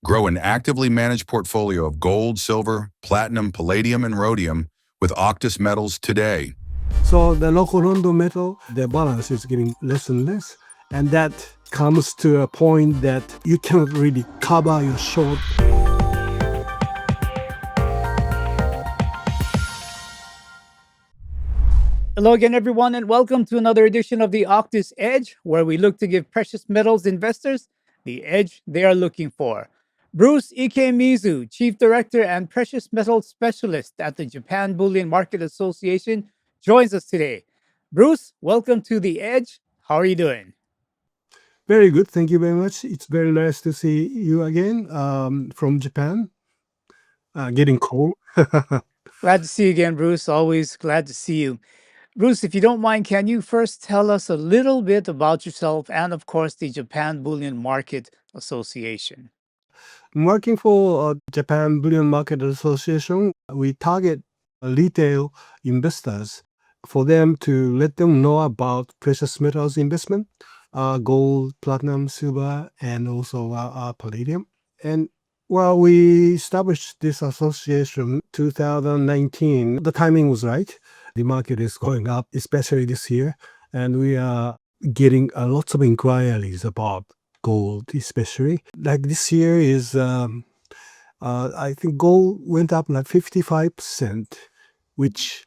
Grow an actively managed portfolio of gold, silver, platinum, palladium, and rhodium with Auctus metals today. So the local London metal, the balance is getting less and less. And that comes to a point that you cannot really cover your short. Hello again, everyone, and welcome to another edition of the Auctus Edge, where we look to give precious metals investors the edge they are looking for. Bruce Ikemizu, Chief Director and Precious Metals Specialist at the Japan Bullion Market Association, joins us today. Bruce, welcome to the Edge. How are you doing? Very good. Thank you very much. It's very nice to see you again from Japan. Getting cold. Glad to see you again, Bruce. Always glad to see you. Bruce, if you don't mind, can you first tell us a little bit about yourself and, of course, the Japan Bullion Market Association? I'm working for Japan Bullion Market Association. We target retail investors for them to let them know about precious metals investment, gold, platinum, silver, and also palladium. And well, we established this association 2019. The timing was right. The market is going up, especially this year, and we are getting lots of inquiries about gold, especially. Like this year is, I think gold went up like 55%, which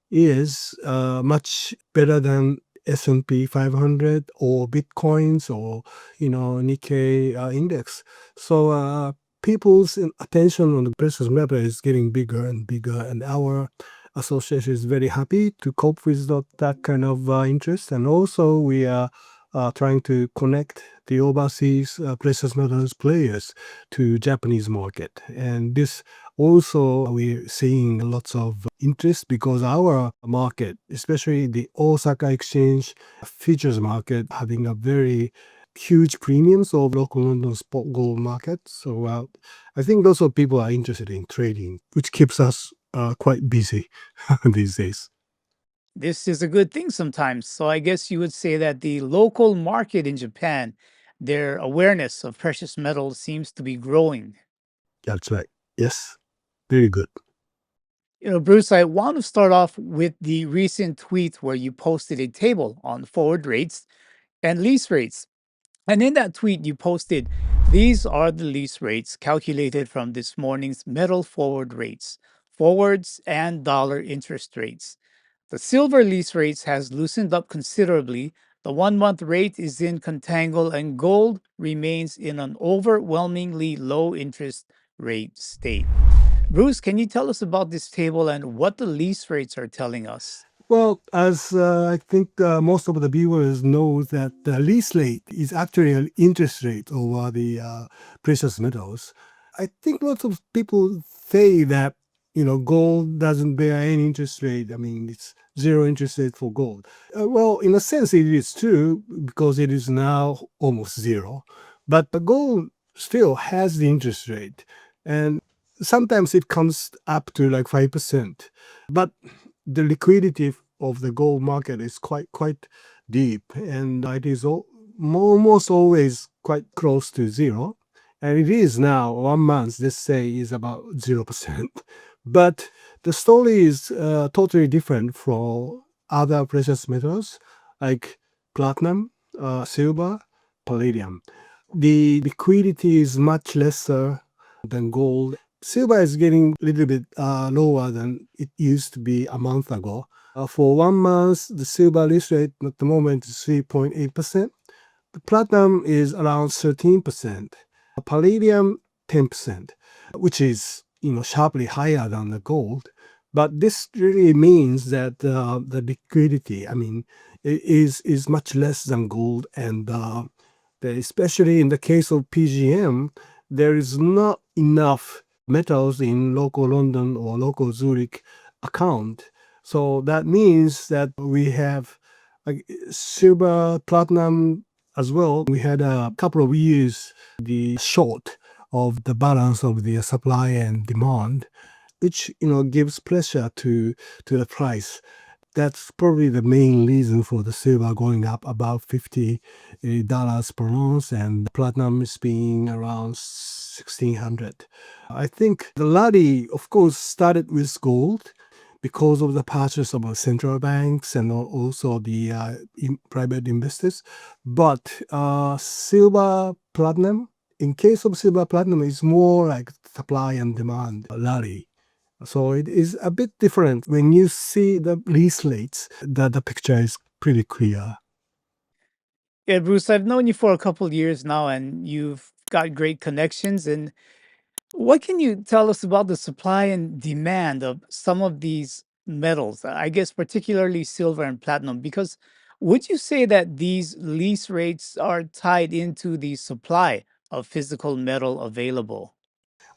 is much better than S&P 500 or Bitcoins or, Nikkei index. So people's attention on the precious metal is getting bigger and bigger, and our association is very happy to cope with that kind of interest. And also we are trying to connect the overseas precious metals players to Japanese market. And this also we're seeing lots of interest because our market, especially the Osaka Exchange futures market, having a very huge premiums of local London spot gold market. So I think lots of people are interested in trading, which keeps us quite busy these days. This is a good thing sometimes. So I guess you would say that the local market in Japan, their awareness of precious metals seems to be growing. That's right. Yes, very good. Bruce, I want to start off with the recent tweet where you posted a table on forward rates and lease rates. And in that tweet, you posted, these are the lease rates calculated from this morning's metal forward rates, forwards and dollar interest rates. The silver lease rates has loosened up considerably. The 1-month rate is in contango and gold remains in an overwhelmingly low interest rate state. Bruce, can you tell us about this table and what the lease rates are telling us? Well, as I think most of the viewers know that the lease rate is actually an interest rate over the precious metals. I think lots of people say that, gold doesn't bear any interest rate. I mean, it's zero interest rate for gold. Well, in a sense, it is true because it is now almost zero. But the gold still has the interest rate. And sometimes it comes up to like 5%. But the liquidity of the gold market is quite deep, and it is almost always quite close to zero. And it is now 1 month, let's say, is about 0%. But the story is totally different for other precious metals like platinum, silver, palladium. The liquidity is much lesser than gold. Silver is getting a little bit lower than it used to be a month ago. For 1 month, the silver lease rate at the moment is 3.8%. The platinum is around 13%. Palladium, 10%, which is sharply higher than the gold. But this really means that the liquidity, is much less than gold, and especially in the case of PGM, there is not enough metals in local London or local Zurich account. So that means that we have silver, platinum as well. We had a couple of years the short of the balance of the supply and demand, which gives pressure to the price. That's probably the main reason for the silver going up about $50 per ounce and platinum is being around 1600. I think the rally, of course, started with gold because of the purchase of central banks and also the private investors. But silver, platinum, in case of silver, platinum is more like supply and demand rally. So it is a bit different. When you see the lease rates, the picture is pretty clear. Yeah, Bruce, I've known you for a couple years now and you've got great connections. And what can you tell us about the supply and demand of some of these metals? I guess particularly silver and platinum, because would you say that these lease rates are tied into the supply of physical metal available?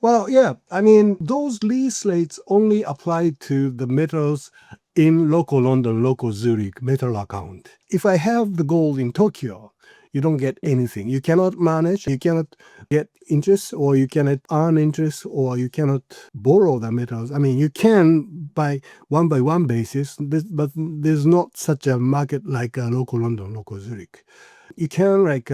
Well, yeah, I mean, those lease rates only apply to the metals in local London, local Zurich metal account. If I have the gold in Tokyo, you don't get anything. You cannot manage, you cannot get interest, or you cannot earn interest, or you cannot borrow the metals. I mean, you can by one basis, but there's not such a market like local London, local Zurich. You can like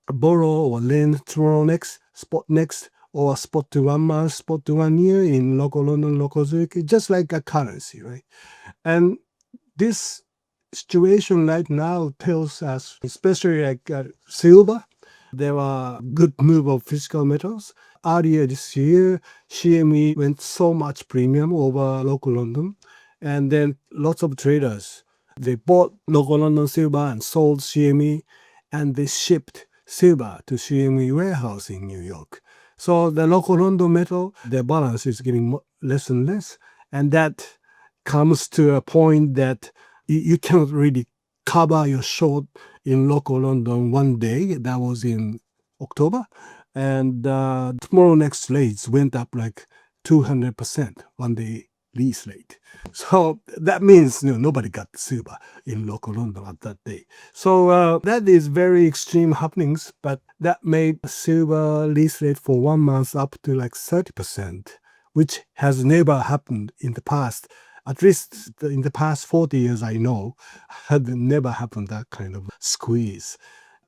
borrow or lend tomorrow next, spot next, or spot to 1 month, spot to 1 year in local London, local Zurich, just like a currency, right? And this situation right now tells us, especially like silver, there were good move of physical metals. Earlier this year, CME went so much premium over local London, and then lots of traders they bought local London silver and sold CME, and they shipped silver to CME warehouse in New York. So the local London metal, their balance is getting less and less, and that comes to a point that you cannot really cover your short in local London one day. That was in October. And tomorrow next rates went up like 200% one day lease rate. So that means nobody got silver in local London at that day. So that is very extreme happenings, but that made silver lease rate for 1 month up to like 30%, which has never happened in the past. At least in the past 40 years, I know, had never happened that kind of squeeze.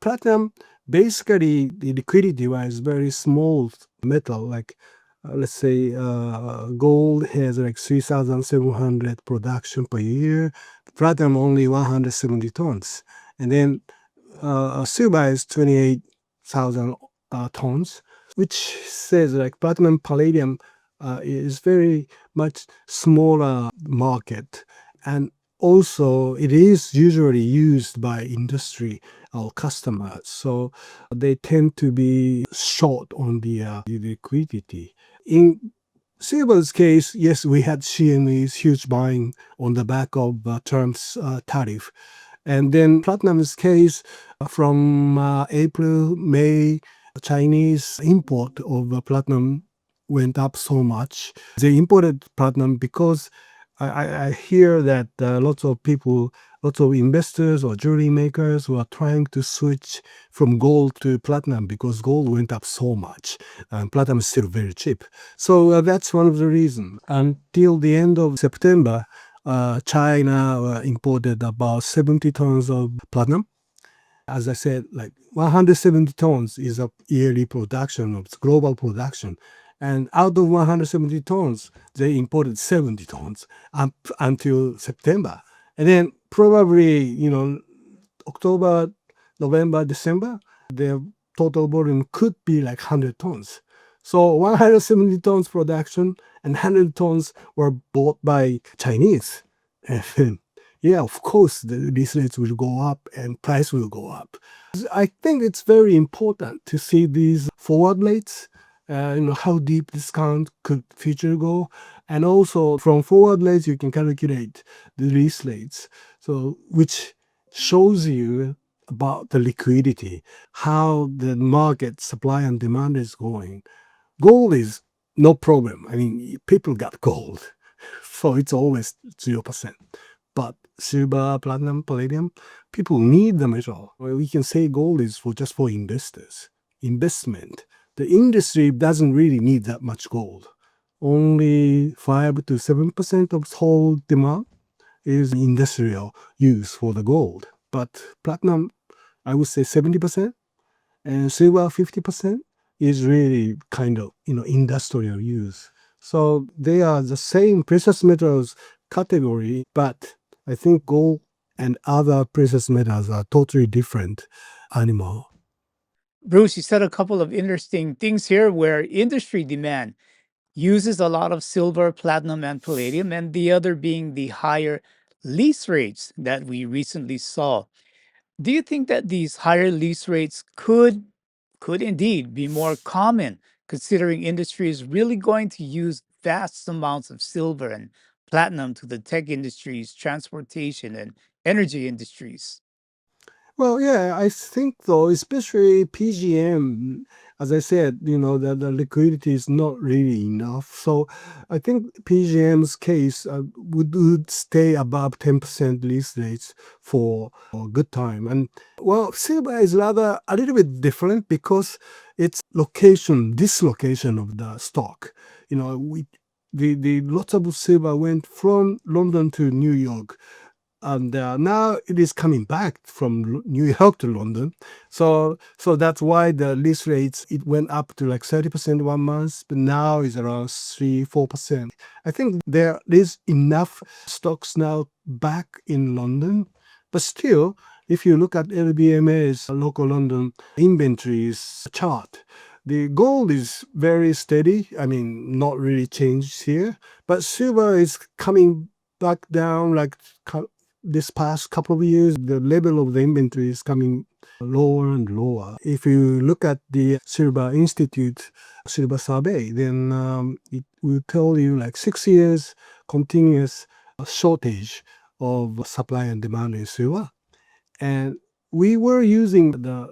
Platinum, basically, the liquidity was very small metal, like let's say gold has like 3,700 production per year, platinum only 170 tons. And then silver is 28,000 tons, which says like platinum palladium is very much smaller market. And also it is usually used by industry or customers. So they tend to be short on the liquidity. In silver's case, yes, we had CME's huge buying on the back of Trump's tariff. And then platinum's case, from April, May, Chinese import of platinum went up so much. They imported platinum because I hear that lots of people, lots of investors or jewelry makers were trying to switch from gold to platinum because gold went up so much and platinum is still very cheap. So that's one of the reasons. Until the end of September, China imported about 70 tons of platinum. As I said, like 170 tons is a yearly production of global production. And out of 170 tons, they imported 70 tons up until September. And then probably, October, November, December, their total volume could be like 100 tons. So 170 tons production and 100 tons were bought by Chinese. And yeah, of course, the lease rates will go up and price will go up. I think it's very important to see these forward rates, how deep discount could future go. And also from forward rates, you can calculate the lease rates. So which shows you about the liquidity, how the market supply and demand is going. Gold is no problem. I mean, people got gold, so it's always 0%. But silver, platinum, palladium, people need the metal. Well, we can say gold is just for investors, investment. The industry doesn't really need that much gold. Only 5 to 7% of whole demand. is industrial use for the gold. But platinum, I would say 70%, and silver 50% is really kind of, industrial use. So they are the same precious metals category, but I think gold and other precious metals are totally different animal. Bruce, you said a couple of interesting things here where industry demand uses a lot of silver, platinum, and palladium, and the other being the higher lease rates that we recently saw. Do you think that these higher lease rates could indeed be more common, considering industry is really going to use vast amounts of silver and platinum to the tech industries, transportation, and energy industries? Well, yeah, I think though, especially PGM, as I said, the liquidity is not really enough. So I think PGM's case would stay above 10% lease rates for a good time. And well, silver is rather a little bit different because it's dislocation of the stock. The lots of silver went from London to New York, and now it is coming back from New York to London. So that's why the lease rates, it went up to like 30% 1 month, but now is around 3-4%. I think there is enough stocks now back in London, but still, if you look at LBMA's local London inventories chart, the gold is very steady. I mean, not really changed here, but silver is coming back down like this past couple of years. The level of the inventory is coming lower and lower. If you look at the Silver Institute silver survey, then it will tell you like 6 years continuous shortage of supply and demand in silver. And we were using the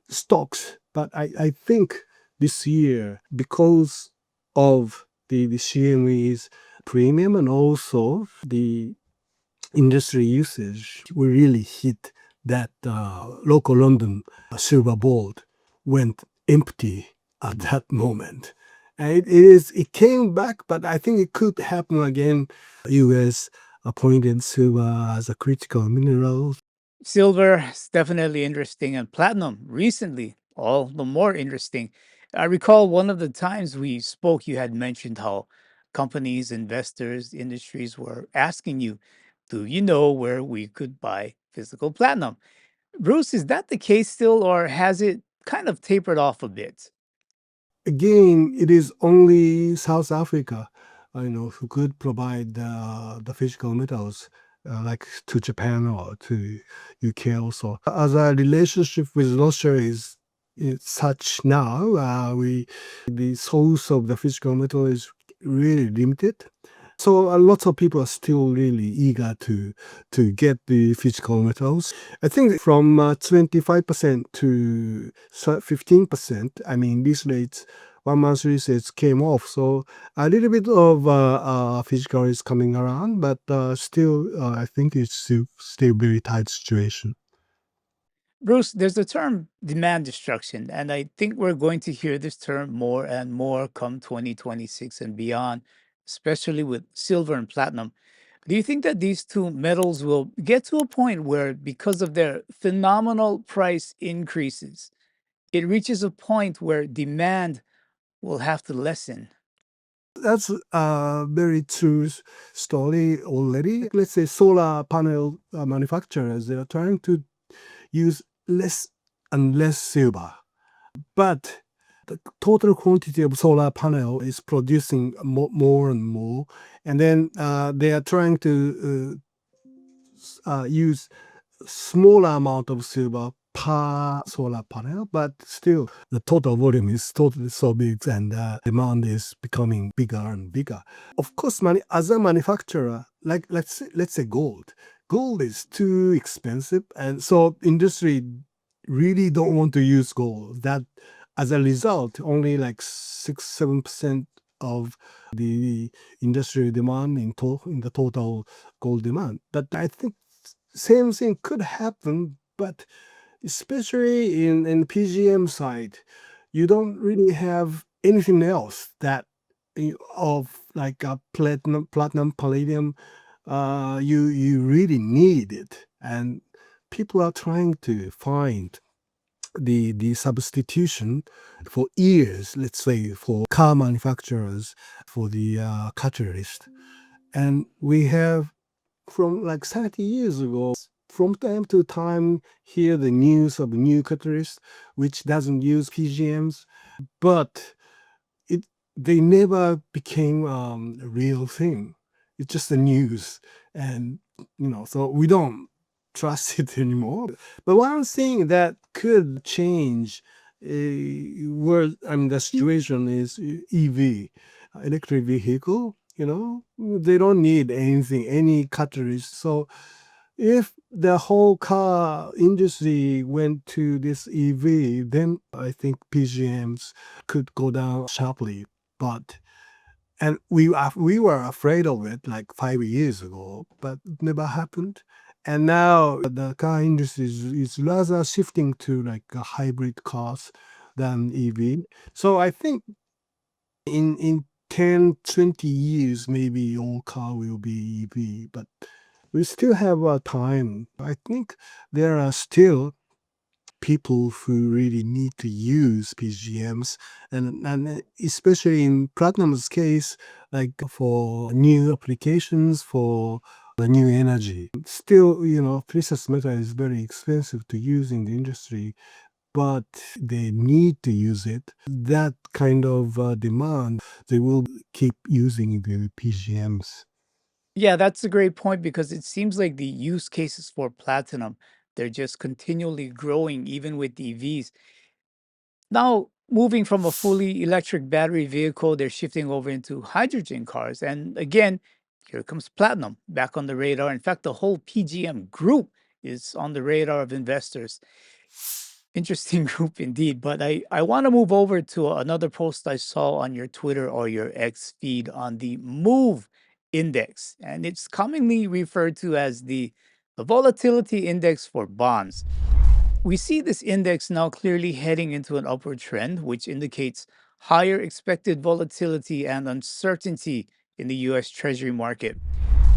stocks, but I think this year, because of the CME's premium and also the industry usage, we really hit that local London silver board went empty at that moment. And it came back, but I think it could happen again. US appointed silver as a critical mineral. Silver is definitely interesting, and platinum recently, all the more interesting. I recall one of the times we spoke, you had mentioned how companies, investors, industries were asking you, do you know where we could buy physical platinum? Bruce, is that the case still, or has it kind of tapered off a bit? Again, it is only South Africa, who could provide the physical metals, like to Japan or to UK also. As our relationship with Russia is such now, the source of the physical metal is really limited. So lots of people are still really eager to get the physical metals. I think from 25% to 15%, I mean, these rates, 1 month rates came off. So a little bit of physical is coming around, but still, I think it's still very tight situation. Bruce, there's the term demand destruction, and I think we're going to hear this term more and more come 2026 and beyond, especially with silver and platinum. Do you think that these two metals will get to a point where, because of their phenomenal price increases, it reaches a point where demand will have to lessen? That's a very true story already. Let's say solar panel manufacturers, they are trying to use less and less silver. But the total quantity of solar panel is producing more and more. And then they are trying to use smaller amount of silver per solar panel, but still the total volume is totally so big, and demand is becoming bigger and bigger. Of course, as a manufacturer, like let's say gold is too expensive, and so industry really don't want to use gold. That as a result, only like 6-7% of the industrial demand in the total gold demand. But I think same thing could happen, but especially in PGM side, you don't really have anything else that of like a platinum, palladium, you really need it, and people are trying to find the substitution for years, let's say for car manufacturers, for the catalyst. And we have from like 30 years ago, from time to time, hear the news of new catalyst, which doesn't use PGMs, but it they never became a real thing. It's just the news, and so we don't trust it anymore. But one thing that could change, the situation is EV, electric vehicle. They don't need anything, any catalyst. So if the whole car industry went to this EV, then I think PGMs could go down sharply. But and we were afraid of it like 5 years ago, but it never happened. And now the car industry is rather shifting to like a hybrid cars than EV. So I think in 10, 20 years, maybe all car will be EV, but we still have time. I think there are still people who really need to use PGMs, and especially in Platinum's case, like for new applications for the new energy. Still, precious metal is very expensive to use in the industry, but they need to use it. That kind of demand, they will keep using the PGMs. Yeah, that's a great point because it seems like the use cases for platinum, they're just continually growing even with EVs. Now, moving from a fully electric battery vehicle, they're shifting over into hydrogen cars. And again, here comes platinum back on the radar. In fact, the whole PGM group is on the radar of investors. Interesting group indeed. But I want to move over to another post I saw on your Twitter or your X feed on the MOVE index. And it's commonly referred to as the volatility index for bonds. We see this index now clearly heading into an upward trend, which indicates higher expected volatility and uncertainty in the US Treasury market.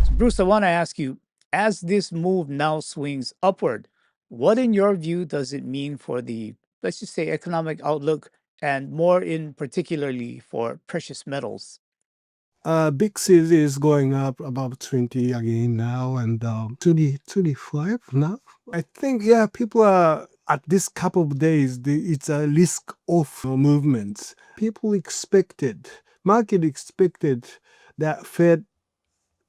So, Bruce, I want to ask you, as this move now swings upward, what in your view does it mean for the, let's just say, economic outlook and more in particularly for precious metals? Big city is going up about 20 again now, and 20, 25 now. I think, yeah, people are at this couple of days, it's a risk off movement. People expected, market expected that Fed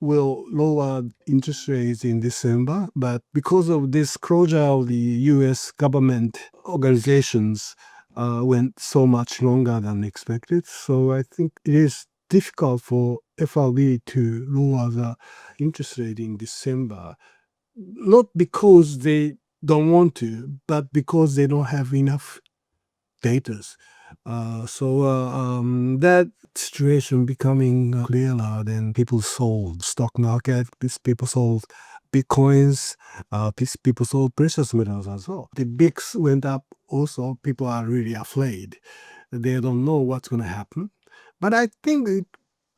will lower interest rates in December, but because of this closure of the US government organizations went so much longer than expected. So I think it is difficult for FRB to lower the interest rate in December, not because they don't want to, but because they don't have enough data. That situation becoming clearer, then people sold stock market, people sold bitcoins, people sold precious metals as well. The bigs went up also. People are really afraid. They don't know what's going to happen. But I think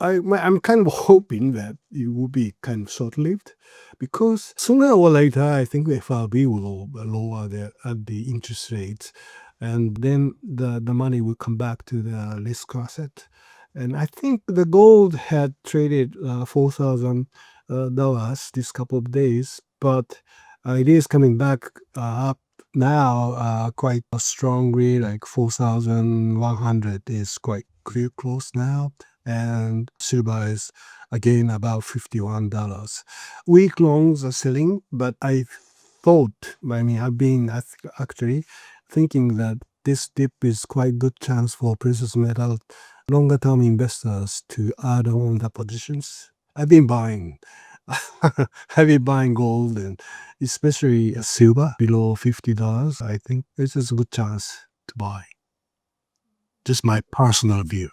I'm kind of hoping that it will be kind of short-lived, because sooner or later, I think the FRB will lower the interest rates, and then the money will come back to the risk asset. And I think the gold had traded $4,000 this couple of days, but it is coming back up now quite strongly, like 4,100 is quite close now. And silver is again about $51. Week longs are selling, but I've been actually thinking that this dip is quite good chance for precious metal longer term investors to add on the positions. I've been buying. I've been buying gold, and especially silver below $50. I think this is a good chance to buy. Just my personal view.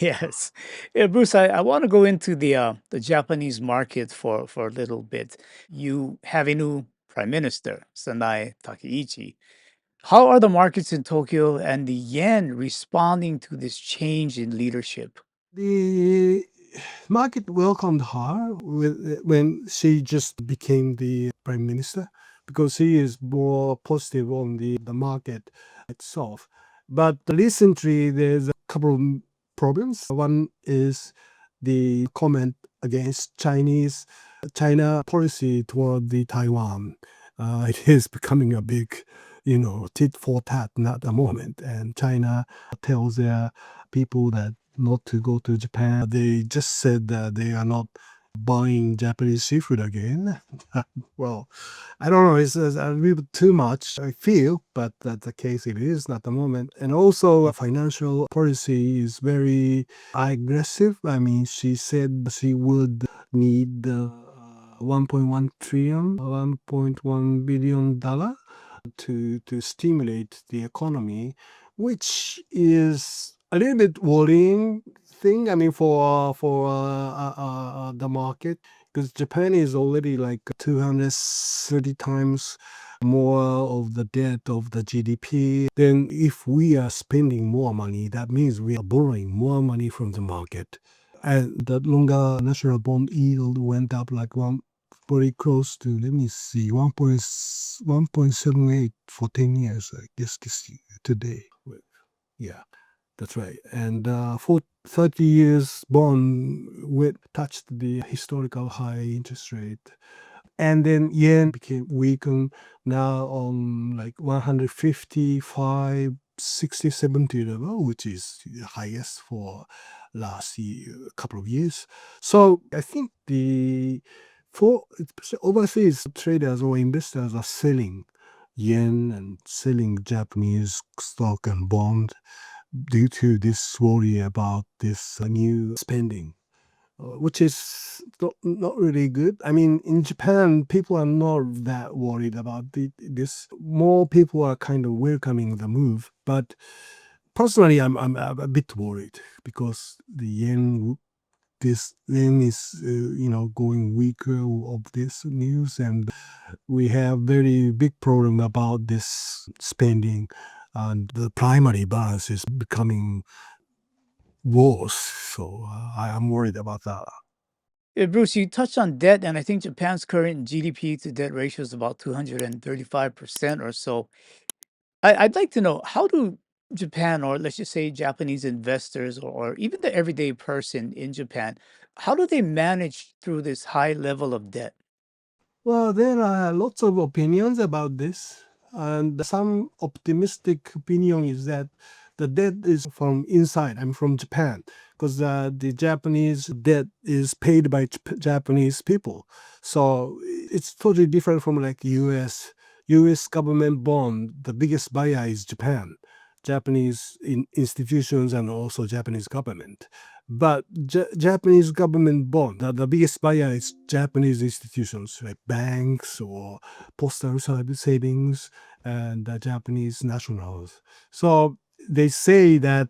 Yes. Yeah, Bruce, I want to go into the Japanese market for a little bit. You have a new prime minister, Sanae Takeichi. How are the markets in Tokyo and the yen responding to this change in leadership? The market welcomed her when she just became the prime minister because she is more positive on the market itself. But recently, there's a couple of problems. One is the comment against China policy toward the Taiwan. It is becoming a big, tit for tat at the moment, and China tells their people that not to go to Japan. They just said that they are not buying Japanese seafood again. Well, I don't know. It's a little bit too much, I feel, but that's the case it is at the moment. And also, financial policy is very aggressive. I mean, she said she would need 1.1 trillion, $1.1 billion to stimulate the economy, which is a little bit worrying thing. I mean, for the market, because Japan is already like 230 times more of the debt of the GDP. Then, if we are spending more money, that means we are borrowing more money from the market. And the longer national bond yield went up like very close to, let me see, 1.78 for 10 years, I guess, today. Yeah, that's right. And for 30 years, bond touched the historical high interest rate. And then yen became weakened now on like 155, 60, 70 level, which is the highest for last year, couple of years. So I think for overseas traders or investors are selling yen and selling Japanese stock and bond due to this worry about this new spending, which is not really good. I mean, in Japan, people are not that worried about this. More people are kind of welcoming the move. But personally, I'm a bit worried because the yen, this yen is, going weaker of this news. And we have very big problem about this spending. And the primary balance is becoming worse. So I am worried about that. Bruce, you touched on debt, and I think Japan's current GDP to debt ratio is about 235% or so. I'd like to know, how do Japan, or let's just say Japanese investors, or even the everyday person in Japan, how do they manage through this high level of debt? Well, there are lots of opinions about this, and some optimistic opinion is that the debt is from inside. I'm from Japan, because the Japanese debt is paid by Japanese people. So it's totally different from like U.S. U.S. government bond. The biggest buyer is Japan, Japanese institutions, and also Japanese government. But Japanese government bond, the biggest buyer is Japanese institutions like banks or postal savings and Japanese nationals. So they say that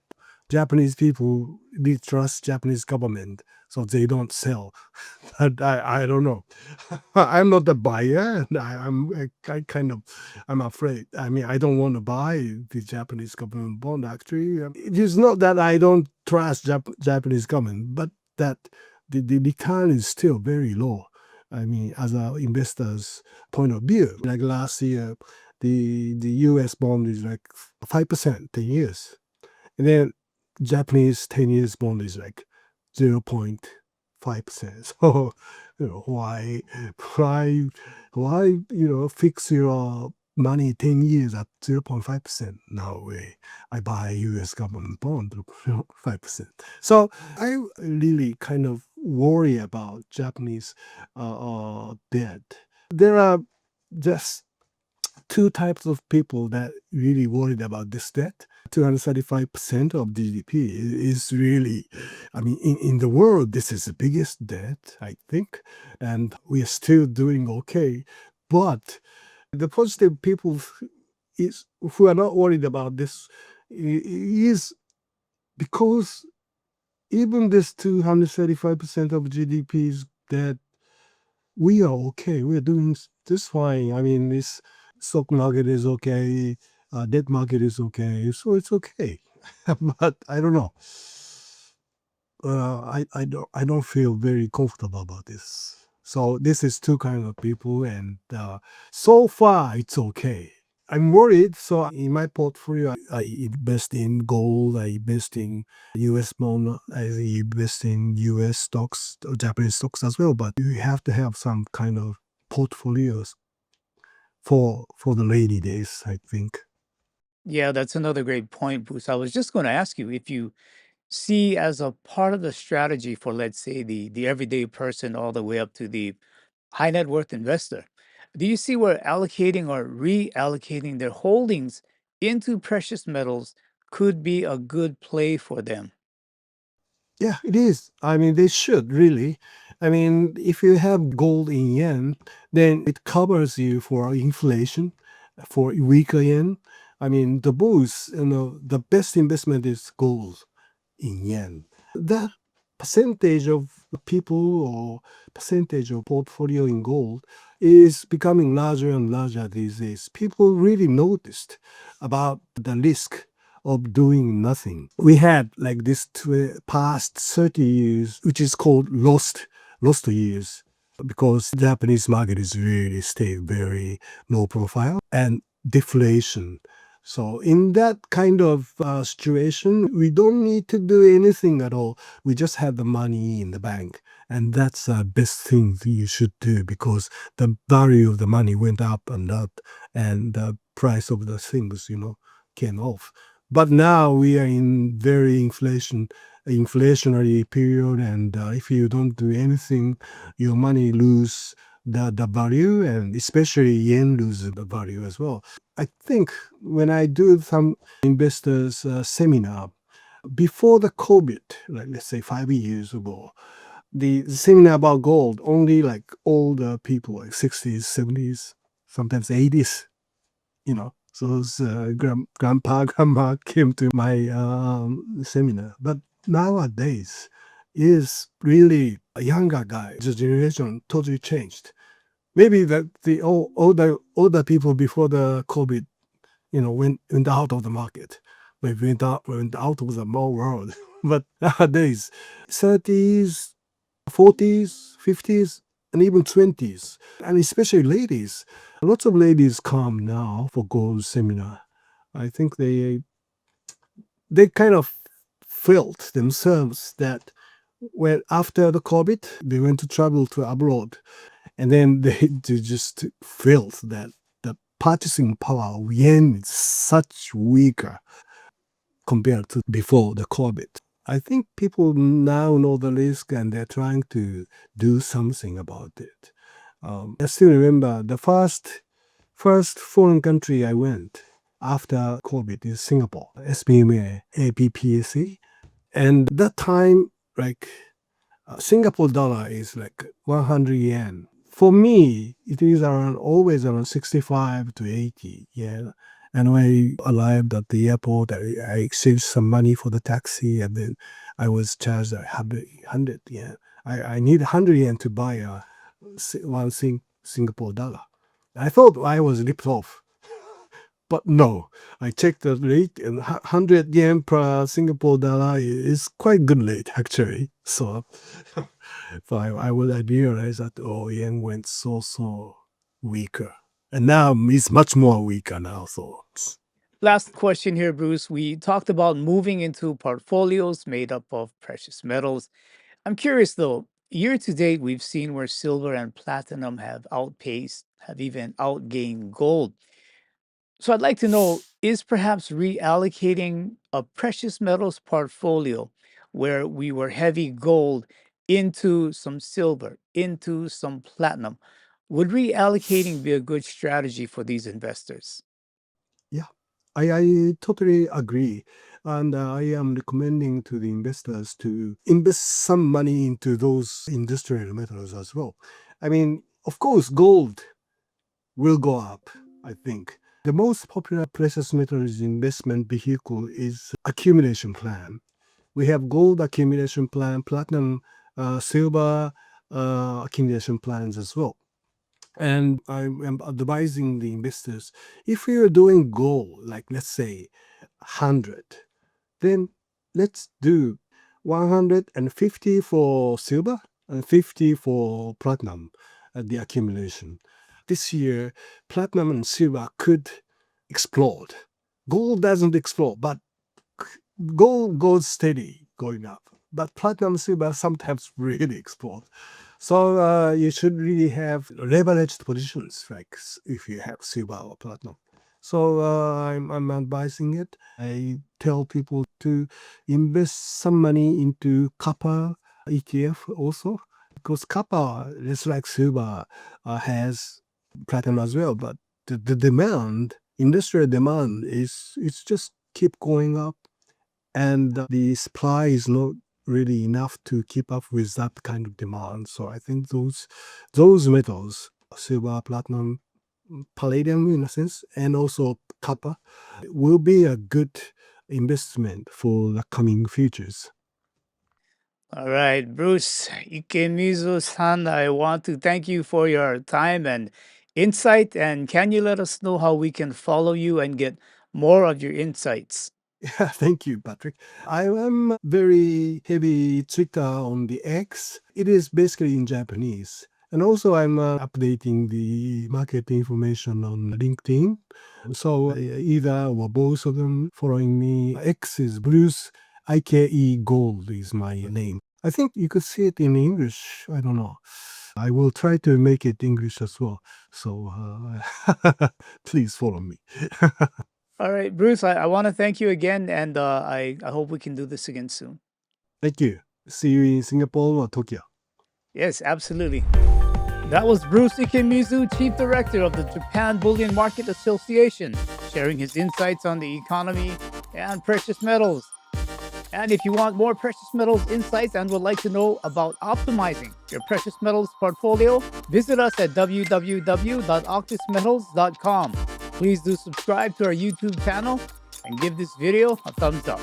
Japanese people really trust Japanese government, so they don't sell. But I don't know. I'm not the buyer. And I'm afraid. I mean, I don't want to buy the Japanese government bond. Actually, it is not that I don't trust Japanese government, but that the return is still very low. I mean, as an investor's point of view, like last year, the U.S. bond is like 5%, 10 years. And then Japanese 10 years bond is like 0.5%. So, why, fix your money 10 years at 0.5%? No way. I buy US government bond 5%. So I really kind of worry about Japanese debt. There are just two types of people that really worried about this debt. 235% of GDP is really, I mean, in the world, this is the biggest debt, I think, and we are still doing okay. But the positive people who are not worried about this is because even this 235% of GDP's debt, we are okay. We are doing just fine. I mean, this stock market is okay, debt market is okay, so it's okay. But I don't know. I don't feel very comfortable about this. So this is two kind of people, and so far it's okay. I'm worried. So in my portfolio, I invest in gold, I invest in U.S. bond, I invest in U.S. stocks, Japanese stocks as well. But you have to have some kind of portfolios for the rainy days, I think. Yeah, that's another great point, Bruce. I was just going to ask you if you see as a part of the strategy for, let's say, the everyday person all the way up to the high net worth investor, do you see where allocating or reallocating their holdings into precious metals could be a good play for them? Yeah, it is. I mean, they should really. I mean, if you have gold in yen, then it covers you for inflation, for weaker yen. I mean, the best investment is gold in yen. That percentage of people or percentage of portfolio in gold is becoming larger and larger these days. People really noticed about the risk of doing nothing. We had like this past 30 years, which is called lost years, because Japanese market is really stay very low profile and deflation. So in that kind of situation, we don't need to do anything at all. We just have the money in the bank. And that's the best thing that you should do, because the value of the money went up and up, and the price of the things, came off. But now we are in very inflationary period, and if you don't do anything, your money lose the value, and especially yen loses the value as well. I think when I do some investors seminar before the COVID, like let's say 5 years ago, the seminar about gold, only like older people, like 60s, 70s, sometimes 80s, So those grandpa, grandma came to my seminar. But nowadays, is really a younger guy. The generation totally changed. Maybe that the older people before the COVID, went out of the market. They went out of the mall world. But nowadays, 30s, 40s, 50s, and even 20s, and especially ladies. Lots of ladies come now for gold seminar. I think they kind of felt themselves that when after the COVID, they went to travel to abroad, and then they just felt that the purchasing power of yen is such weaker compared to before the COVID. I think people now know the risk, and they're trying to do something about it. I still remember the first foreign country I went after COVID is Singapore, SBMA, APPSC. And that time, like Singapore dollar is like 100 yen. For me, it is always around 65 to 80 yen. And when I arrived at the airport, I exchanged some money for the taxi, and then I was charged 100 yen. I need 100 yen to buy one Singapore dollar. I thought I was ripped off. But no, I checked the rate, and 100 yen per Singapore dollar is quite good rate actually. So, I realized that, oh, yen went so weaker, and now it's much more weaker now. So Last question here, Bruce. We talked about moving into portfolios made up of precious metals. I'm curious though, year to date, we've seen where silver and platinum have outpaced, have even outgained gold. So I'd like to know, is perhaps reallocating a precious metals portfolio where we were heavy gold into some silver, into some platinum, would reallocating be a good strategy for these investors? yeah, I totally agree. And I am recommending to the investors to invest some money into those industrial metals as well. I mean, of course, gold will go up, I think. The most popular precious metals investment vehicle is accumulation plan. We have gold accumulation plan, platinum, silver accumulation plans as well. And I am advising the investors, if you're doing gold, like let's say 100, then let's do 150 for silver and 50 for platinum at the accumulation. This year, platinum and silver could explode. Gold doesn't explode, but gold goes steady going up. But platinum and silver sometimes really explode. So you should really have leveraged positions, like if you have silver or platinum. So I'm advising it. I tell people to invest some money into copper ETF also, because copper, just like silver, has platinum as well. But the demand, industrial demand, it's just keep going up, and the supply is not really enough to keep up with that kind of demand. So I think those metals, silver, platinum, palladium in a sense, and also copper, will be a good investment for the coming futures. All right, Bruce Ikemizu-san, I want to thank you for your time and insight. And can you let us know how we can follow you and get more of your insights? Yeah, thank you, Patrick. I am very heavy Twitter on the X. It is basically in Japanese. And also I'm updating the market information on LinkedIn. So either or both of them following me. X is Bruce, IKE Gold is my name. I think you could see it in English. I don't know. I will try to make it English as well. So please follow me. All right, Bruce, I want to thank you again. And I hope we can do this again soon. Thank you. See you in Singapore or Tokyo. Yes, absolutely. That was Bruce Ikemizu, Chief Director of the Japan Bullion Market Association, sharing his insights on the economy and precious metals. And if you want more precious metals insights and would like to know about optimizing your precious metals portfolio, visit us at www.auctusmetals.com. Please do subscribe to our YouTube channel and give this video a thumbs up.